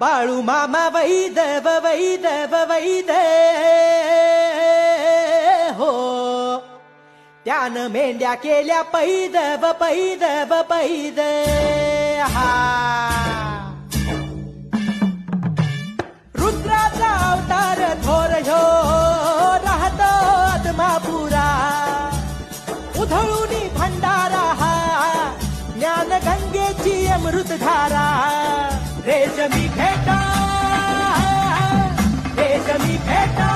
बाळू मामा वैदव वैदव वैद हो, त्यानं मेंढ्या केल्या पैदव पैदव पैद हा. रुद्राचा अवतार थोर ह्यो राहतो आत्मापुरा, उधळूनी भंडारा हा ज्ञान गंगेची अमृतधारा. रेशमी फेटा रेशमी फेटा